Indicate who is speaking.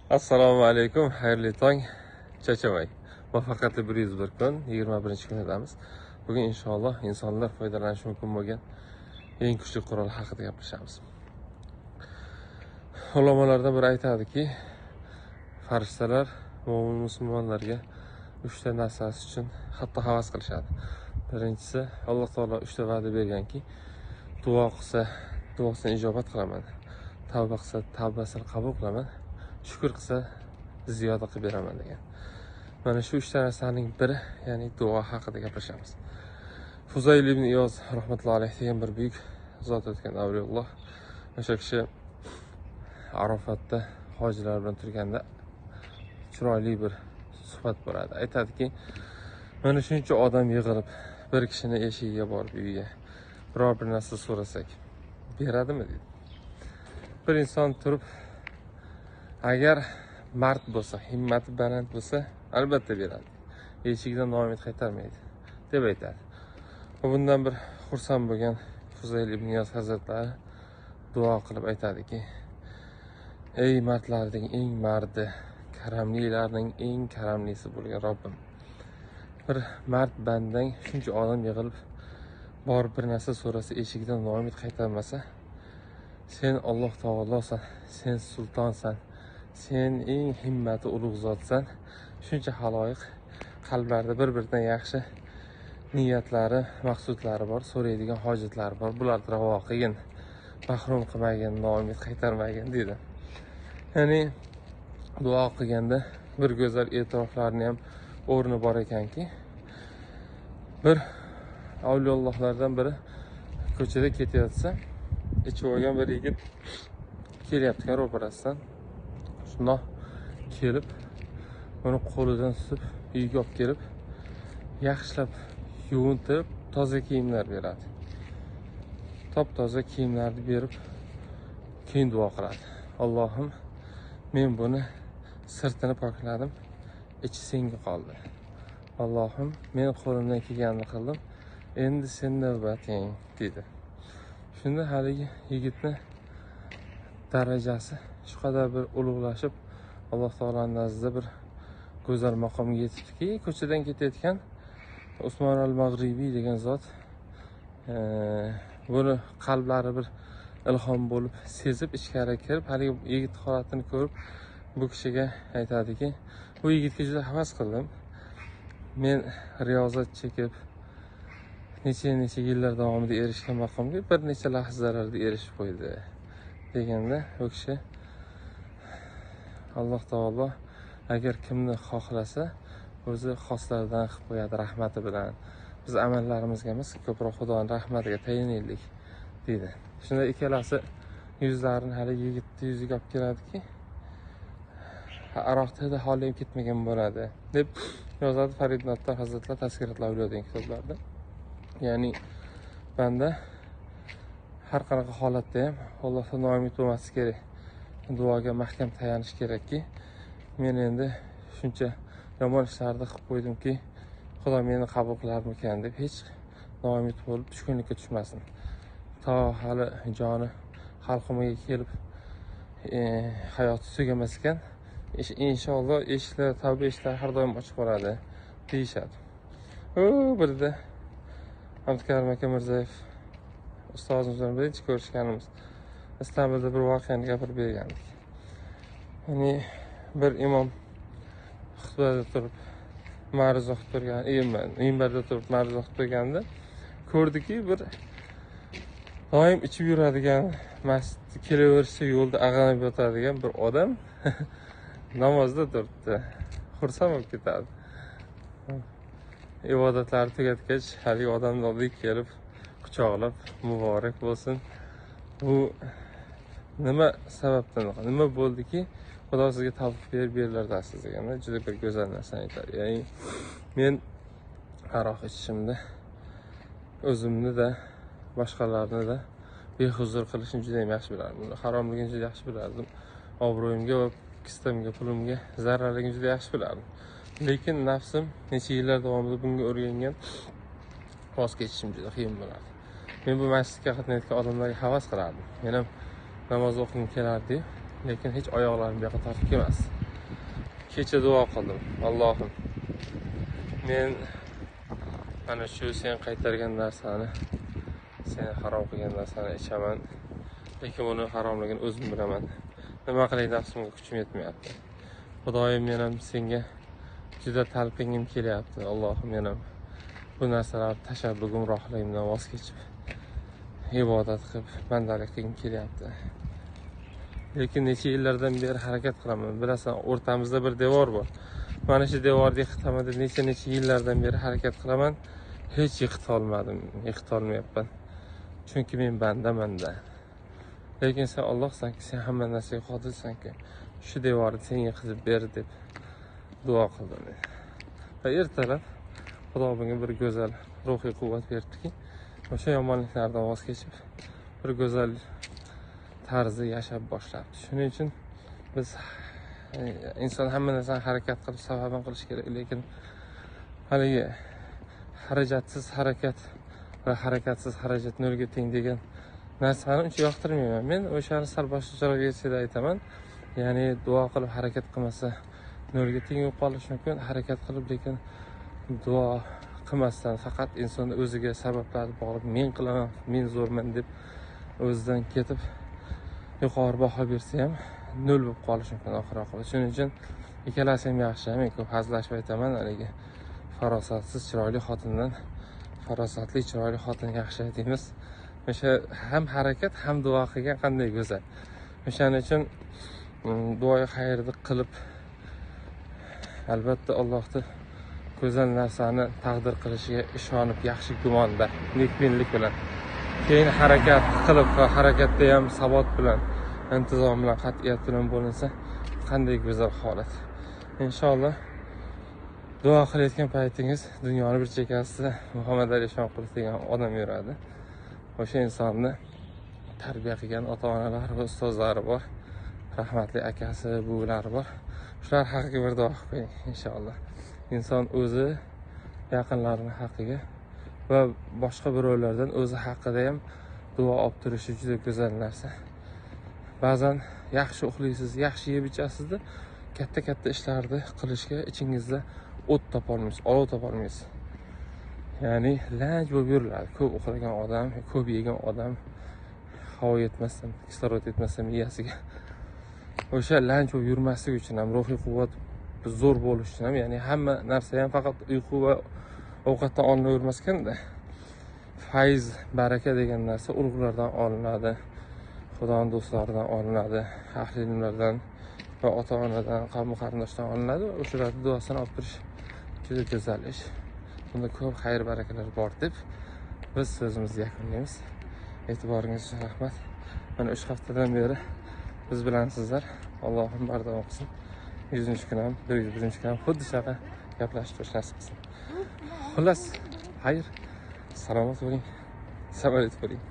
Speaker 1: Assalomu alaykum, xayrli tong, chachavay. Muvaffaqiyatli 101 kun, 21-kunidamiz. Bugun inshaalloh insonlar foydalanishi mumkin bo'lgan eng kuchli qurol haqida gapirishamiz. Ulamolardan biri aytadiki, farishtalar mo'min musulmonlarga 3 ta narsasi uchun hatto havas qilishadi. Birinchisi, Alloh taolo 3 ta va'da berganki, duo qilsa duosini ijobat qilaman, tavba qilsa tavbasini qabul qilaman, shukr qilsa ziyoda qilib beraman degan. Mana shu 3 ta narsaning biri, ya'ni duo haqida gapirishamiz. Fuzayl ibn Iyoz rahmatullohi alayhi degan bir buyuk zot o'tgan avliyoulloh. O'sha kishi Arofatda hojilar bilan turganda chiroyli bir suhbat bo'ladi. Aytadiki, mana shuncha odam yig'ilib bir kishini eshigiga borib uyiga biror bir narsa so'rasak beradimi dedi. Bir inson turib, agar mard bo'lsa, himmati baland bo'lsa, albatta beradi. Eshigidan noumid qaytarmaydi deb aytadi. Bundan bir xursand bo'lgan Fuzayl ibn Iyoz hazratlari duo qilib aytadiki, ey mardlarning eng mardi, karamlilarning eng karamlisi bo'lgan Robbim, bir mard bandang shuncha odam yig'ilib borib bir narsa so'rasa eshigidan noumid qaytarmasa, sen Alloh taolosan, sen sultonsan, sen eng himmati ulug' zotsan. Shuncha haloyiq qalblarida bir-biridan yaxshi niyatlari, maqsudlari bor, so'raydigan hojatlari bor. Bularni ravo qilgin, mahrum qilmagin, noumid qaytarmagin dedi. Ya'ni duo qilganda bir go'zal e'tiroflarni ham o'rni bor ekanki, bir avliyoullohlardan biri ko'chada ketayotsa, ichib olgan bir yigit kelyapti ro'parasidan. Shundoq kelib, uni qo'lidan tutib, uyga olib kelib, yaxshilab yuvintib, toza kiyimlar beradi. Top-toza kiyimlarni berib, keyin duo qiladi. Allohim, men buni sirtini pokladim, ichi senga qoldi. Allohim, men qo'limdan kelganini qildim, endi sen navbating dedi. Shunda haligi yigitni darajasi shu qadar bir ulug'lashib, Alloh taolaning nazdida bir go'zal maqomga yetibdiki, ko'chadan ketayotgan Usmon al-Mag'ribiy degan zot buni qalblari bir ilhom bo'lib sezib ichkari kirib, haligi yigit holatini ko'rib, bu kishiga aytadiki, bu yigitga juda havas qildim. Men riyozat chekib necha yillar davomida erishgan maqomga bir necha lahzalarda erishib qo'ydi deganda, u kishi Alloh taolo agar kimni xohlasa o'zi xoslaridan qilib qo'yadi rahmati bilan. Biz amallarimizga emas, ko'proq Xudoning rahmatiga tayinaylik dedi. Shunda ikkalasi yuzlarini hali yigitni yuziga olib keladiki, aroqda holim ketmagan bo'ladi deb yozadi Farid Nattor hazratlar Tazkiratul Avliyo degan kitoblarda. Ya'ni banda har qanaqa holatda ham Allohdan noumid bo'lmaslik kerak. Duoga mahkam tayanish kerakki, men endi shuncha yomon ishlarni qilib qo'ydimki, Xudo meni qabul qilarmikan deb hech noumid bo'lib tushkunlikka tushmasin. To hali joni halqumiga kelib hayoti tugamas ekan, inshaalloh eshiklar, tavba eshiklari har doim ochiq bo'ladi deyishadi. Birda Abdukarim aka Mirzayev ustozimiz bilan birinchi ko'rishganimiz Istanbulda bir voqeani gapirib bergandik. Ya'ni bir imom xutbada turib ma'ruza o'qib turgan, minbarda turib ma'ruza o'qib turganda ko'rdiki, bir doim ichib yuradigan, masjidga kelaverishsa yo'lda ag'anib yotadigan bir odam namozda turibdi. Xursand bo'lib ketadi. Ibodatlari tugatgach, haligi odamning oldiga kelib, quchoqlab, muborak bo'lsin. Bu nima sababdan, nima bo'ldiki, Xudo sizga tavfiq berdilar deysiz deganda juda bir go'zal narsani aytadi. Ya'ni men aroq ichishimda o'zimni da boshqalarni da behuzur qilishni juda ham yaxshi bilardim. Haromligini juda yaxshi bilardim. Obro'yimga va kistamga, pulimga zararligini juda yaxshi bilardim. Lekin nafsim necha yillar davomida bunga o'rgangan, voz kechishim juda qiyin bo'lardi. Men bu masjidga qatnayotgan odamlarga havas qilardim. Men ham namoz o'qigim kelardi, lekin hech oyoqlarim bu yoqqa tortib kelmasdi. kecha duo qildim. Allohim, men ana shu sen qaytargan narsani, sen harom qilgan narsani ichaman. Lekin buni haromligini o'zim bilaman. Nima qilay, nafsimga kuchim yetmayapti. Xudoyim, men ham senga juda talpingim kelyapti. Allohim, men ham bu narsalarni tashabbur gumrohligimdan voz kechib ibodat qilib bandalik qilgim kelyapti. Lekin necha yillardan beri harakat qilaman. Bilasan, o'rtamizda bir devor bor. Mana shu devorni yiqitaman deb necha yillardan beri harakat qilaman. Hech yiqita olmadim, yiqita olmayapman. Chunki men bandaman-da. Lekin sen Allohsanki, sen hamma narsaga qodirsanki, shu devorni sen yiqitib ber deb duo qildim. Va ertalab Xudo bunga bir go'zal ruhiy quvvat berdiki, o'sha yomonliklardan voz kechib, bir go'zal tarzda yashab boshlabdi. Shuning uchun biz inson hamma narsani harakat qilib sababini qilish kerak, lekin haligi xarajatsiz harakat va harakatsiz xarajat nolga teng degan narsani uncha yoqtirmayman. Men o'shani sal boshqacharoq versiyada aytaman. Ya'ni duo qilib harakat qilmasa nolga teng bo'lib qolishi mumkin. Harakat qilib lekin duo qilmasdan faqat inson o'ziga sabablarni bog'lab, men qilaman, men zo'rman deb o'zidan ketib yuqori baho bersa ham nol bo'lib qolishi mumkin oxir-oqibat. Shuning uchun ikkalasi ham yaxshi. Men ko'p hazillashib aytaman, haligi farosatsiz chiroyli xotindan farosatli chiroyli xotin yaxshi deymiz. O'sha ham harakat ham duo qilgan qanday go'zal. O'shaning uchun duoyi xayrni qilib, albatta Allohni go'zal narsani taqdir qilishiga ishonib, yaxshi gumonda, nekbinlik bilan keyin harakat qilib va harakatda ham sabot bilan, intizom bilan, qat'iyat bilan bo'linsa qanday go'zal holat. Inshaalloh duo qilayotgan paytingiz dunyoni bir chekkasida Muhammad Ali Shonqulov degan odam yuradi. O'sha insonni tarbiya qilgan ota-onalari va ustozlari bor. Rahmatli akasi, buvilari bor. Shular haqqiga bir duo qilib qo'ying inshaalloh. Inson o'zi yaqinlarining haqqiga va boshqa birovlardan o'zi haqida ham duo olib turishi juda go'zal narsa. Ba'zan yaxshi uxlaysiz, yaxshi yeb ichasizda, katta ishlarni qilishga ichingizda o't topolmaysiz, olov topolmaysiz. Ya'ni lanj bo'lib yuriladi. Ko'p uxlagan odam, ko'p yegan odam havo yetmasdan, kislorod yetmasdan miyasiga. O'sha lanj bo'lib yurmaslik uchun ham, ruhiy quvvat zo'r bo'lish uchun ham, ya'ni hamma narsa ham faqat uyqu va ovqatdan olinavermas ekanda. Fayz, baraka degan narsa ulug'lardan olinadi, Xudoning do'stlaridan olinadi, ahli ilmlardan va ota-onadan, qavm qarindoshdan olinadi. O'shalarning duosini olib turish juda go'zal ish. Bunda ko'p xayr barakalar bor deb biz so'zimizni yakunlaymiz. E'tiboringiz uchun rahmat. Mana 3 haftadan beri biz bilansizlar. Allohim bardavom qilsin. 100-kun ham, 101-kun ham xuddi shunaqa gaplashib turish nasib qilsin. Xullas, xayr, salomat bo'ling, samolyot bo'ling.